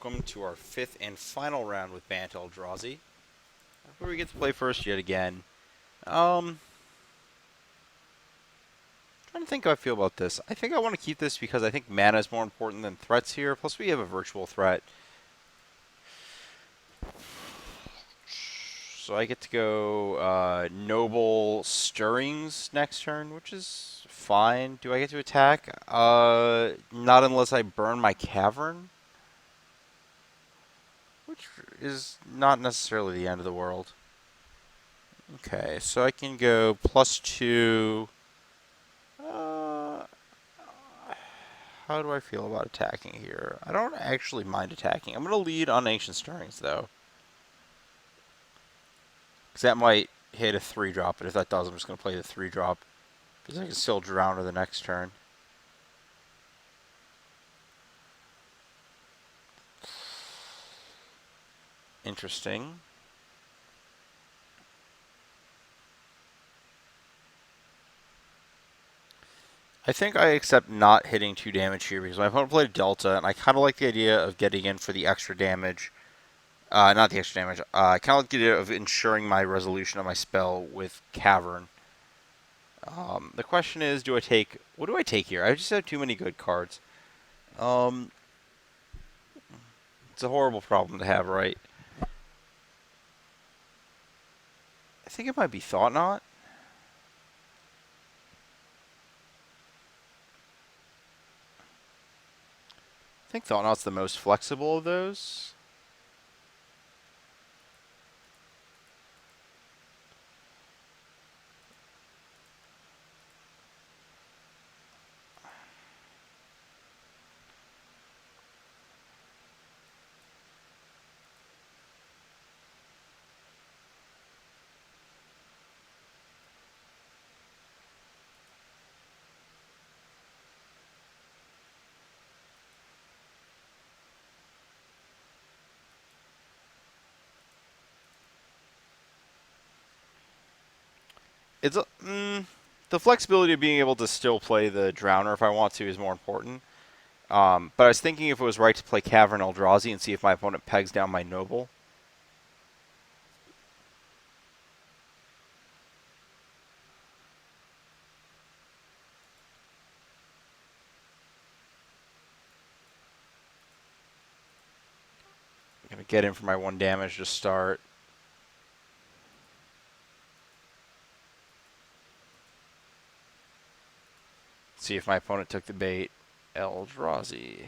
welcome to our fifth and final round with Bant Eldrazi, where we get to play first yet again. Trying to think how I feel about this. I think I want to keep this because I think mana is more important than threats here. Plus, we have a virtual threat, so I get to go Noble Stirrings next turn, which is fine. Do I get to attack? Not unless I burn my cavern, which is not necessarily the end of the world. Okay, so I can go +2. How do I feel about attacking here? I don't actually mind attacking. I'm going to lead on Ancient Stirrings, though. Because that might hit a 3-drop, but if that does, I'm just going to play the 3-drop. Because I can still drown her the next turn. Interesting. I think I accept not hitting 2 damage here because my opponent played Delta, and I kind of like the idea of getting in for the extra damage. Not the extra damage. I kind of like the idea of ensuring my resolution of my spell with Cavern. The question is, do I take... What do I take here? I just have too many good cards. It's a horrible problem to have, right? I think it might be Thought Knot. I think Thought Knot's the most flexible of those. It's the flexibility of being able to still play the Drowner if I want to is more important. But I was thinking if it was right to play Cavern Eldrazi and see if my opponent pegs down my Noble. I'm going to get in for my 1 damage to start. See if my opponent took the bait. Eldrazi.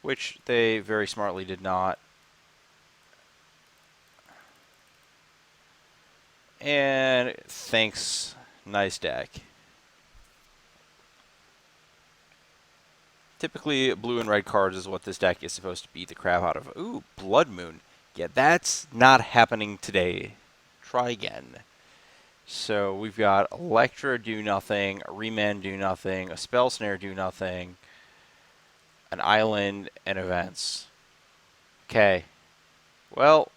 Which they very smartly did not. And thanks. Nice deck. Typically, blue and red cards is what this deck is supposed to beat the crap out of. Ooh, Blood Moon. Yeah, that's not happening today. Try again. So we've got Electra do nothing, a Remand do nothing, a Spell Snare do nothing, an Island, and events. Okay. Well,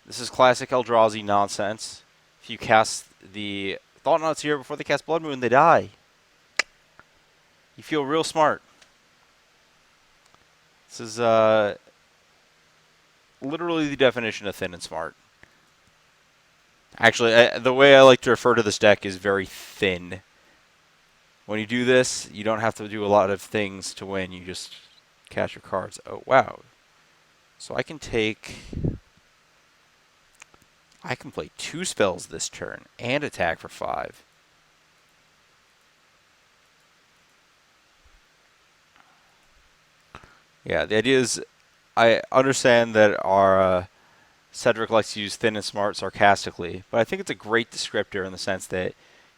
this is classic Eldrazi nonsense. If you cast the Thought Knots here before they cast Blood Moon, they die. You feel real smart. This is literally the definition of thin and smart. Actually, the way I like to refer to this deck is very thin. When you do this, you don't have to do a lot of things to win. You just cast your cards. Oh, wow. So I can take... I can play 2 spells this turn and attack for 5. Yeah, the idea is I understand that our Cedric likes to use thin and smart sarcastically, but I think it's a great descriptor in the sense that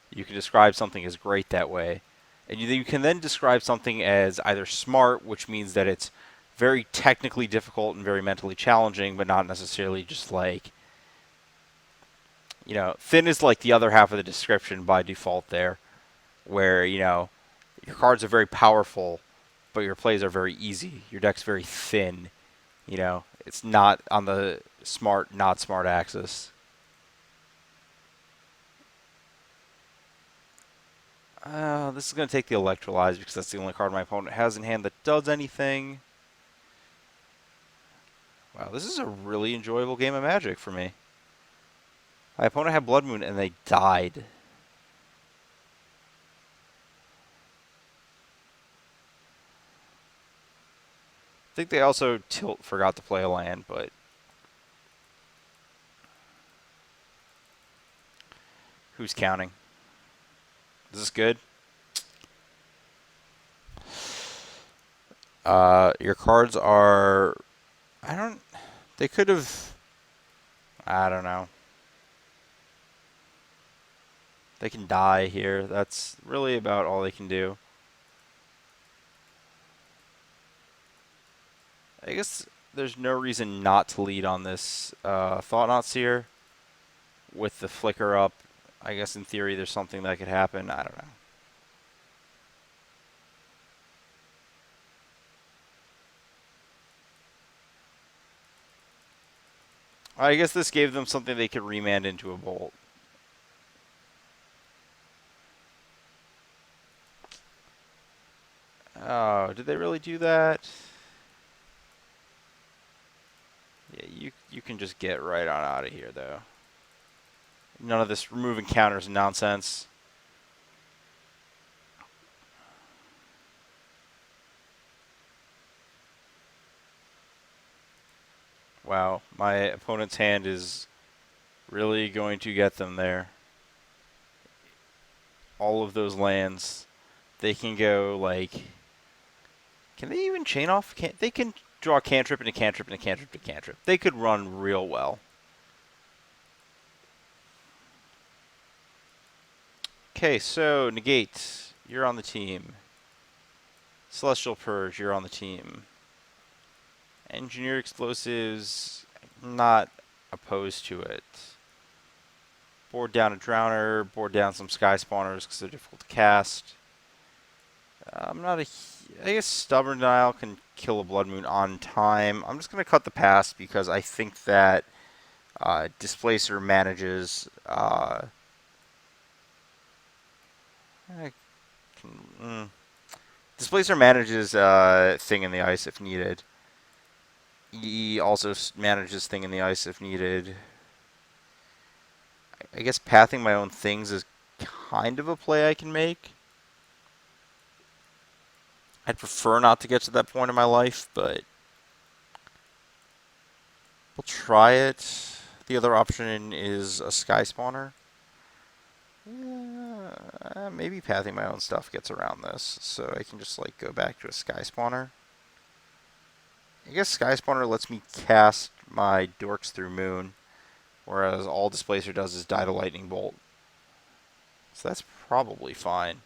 you can describe something as great that way. And you can then describe something as either smart, which means that it's very technically difficult and very mentally challenging, but not necessarily just like, thin is like the other half of the description by default there, where, your cards are very powerful, but your plays are very easy. Your deck's very thin. It's not on the smart, not smart axis. This is going to take the Electrolyze because that's the only card my opponent has in hand that does anything. Wow, this is a really enjoyable game of Magic for me. My opponent had Blood Moon and they died. I think they also forgot to play a land, but who's counting? Is this good? Your cards are... They could have... I don't know. They can die here. That's really about all they can do. I guess there's no reason not to lead on this Thought-Knot Seer with the flicker up. I guess in theory there's something that could happen. I don't know. I guess this gave them something they could remand into a bolt. Oh, did they really do that? Yeah, you can just get right on out of here, though. None of this removing counters nonsense. Wow, my opponent's hand is really going to get them there. All of those lands, they can go like... Can they even chain off? They can draw cantrip and a cantrip and a cantrip and a cantrip. They could run real well. Okay, so Negate, you're on the team. Celestial Purge, you're on the team. Engineer Explosives, not opposed to it. Board down a Drowner, board down some Sky Spawners because they're difficult to cast. I'm not a... I guess Stubborn Denial can kill a Blood Moon on time. I'm just going to cut the pass because I think that Displacer manages... Displacer manages Thing in the Ice if needed. He also manages Thing in the Ice if needed. I guess pathing my own things is kind of a play I can make. I'd prefer not to get to that point in my life, but we'll try it. The other option is a Sky Spawner. Maybe pathing my own stuff gets around this, so I can just like go back to a Sky Spawner. I guess Sky Spawner lets me cast my Dorks through Moon, whereas all Displacer does is die to Lightning Bolt. So that's probably fine.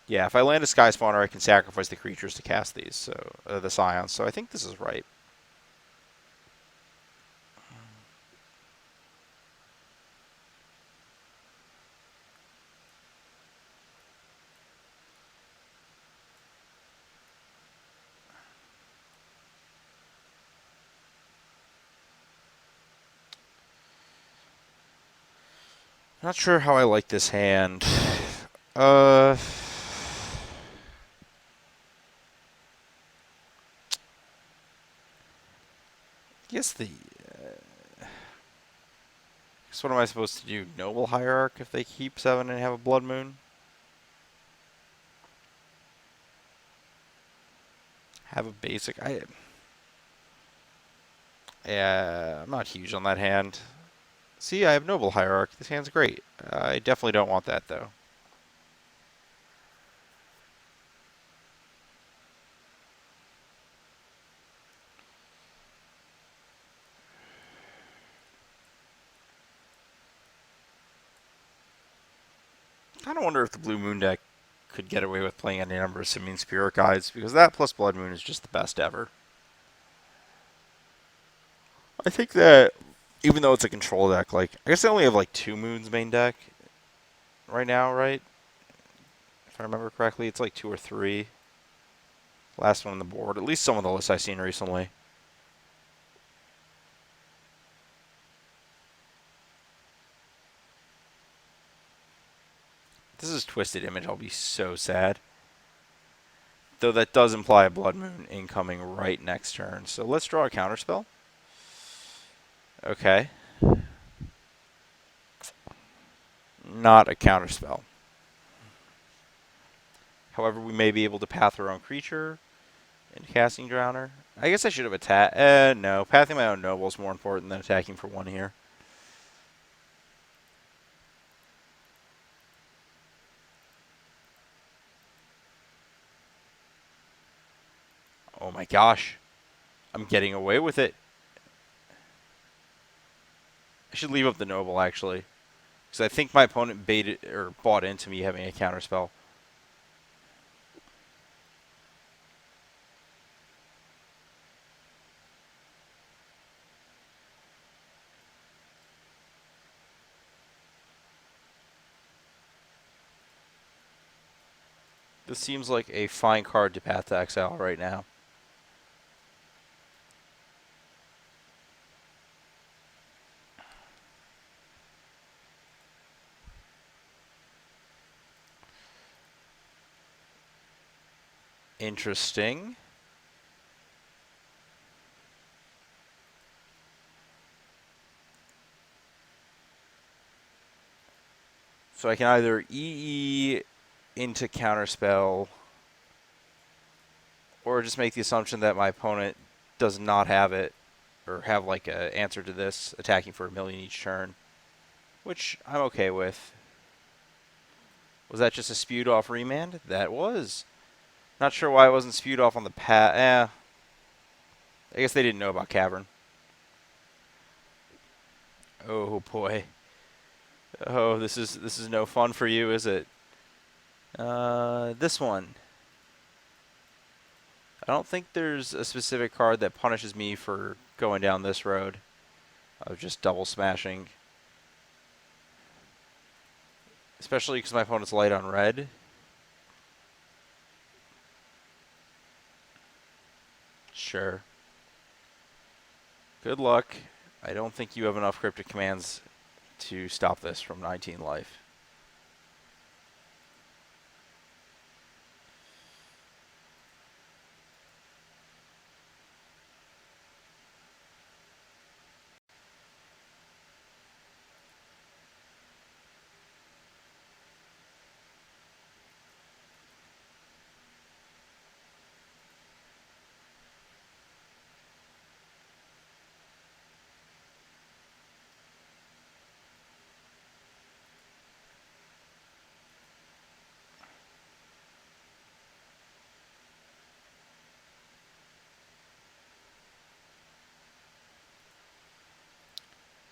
Yeah, if I land a Sky Spawner, I can sacrifice the creatures to cast these, so the Scions. So I think this is right. Not sure how I like this hand. I guess the... guess what am I supposed to do? Noble Hierarch if they keep 7 and have a Blood Moon? Have a basic... Yeah, I'm not huge on that hand. See, I have Noble Hierarch. This hand's great. I definitely don't want that, though. I kind of wonder if the Blue Moon deck could get away with playing any number of Simian Spirit Guides, because that plus Blood Moon is just the best ever. I think that, even though it's a control deck, like, I guess I only have like 2 Moons main deck right now, right? If I remember correctly, it's like 2 or 3. Last one on the board, at least some of the lists I've seen recently. This is Twisted Image. I'll be so sad. Though that does imply a Blood Moon incoming right next turn. So let's draw a counterspell. Okay. Not a counterspell. However, we may be able to path our own creature and casting Drowner. I guess I should have attacked. No. Pathing my own noble is more important than attacking for one here. Oh my gosh. I'm getting away with it. I should leave up the noble, actually. Because I think my opponent baited or bought into me having a counterspell. This seems like a fine card to path to exile right now. Interesting. So I can either EE into counterspell or just make the assumption that my opponent does not have it or have like an answer to this, attacking for 1,000,000 each turn, which I'm okay with. Was that just a spewed off remand? That was. Not sure why it wasn't spewed off on the I guess they didn't know about Cavern. Oh boy. Oh, this is no fun for you, is it? This one. I don't think there's a specific card that punishes me for going down this road of just double smashing. Especially because my opponent's light on red. Sure. Good luck. I don't think you have enough cryptic commands to stop this from 19 life.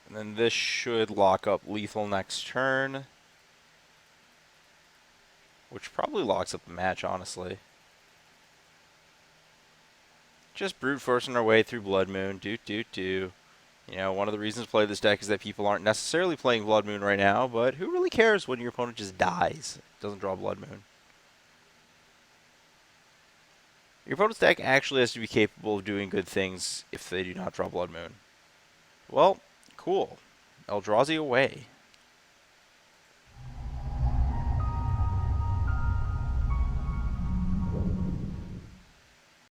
And then this should lock up lethal next turn. Which probably locks up the match, honestly. Just brute forcing our way through Blood Moon. You know, one of the reasons to play this deck is that people aren't necessarily playing Blood Moon right now, but who really cares when your opponent just dies? Doesn't draw Blood Moon. Your opponent's deck actually has to be capable of doing good things if they do not draw Blood Moon. Well, cool. Eldrazi away.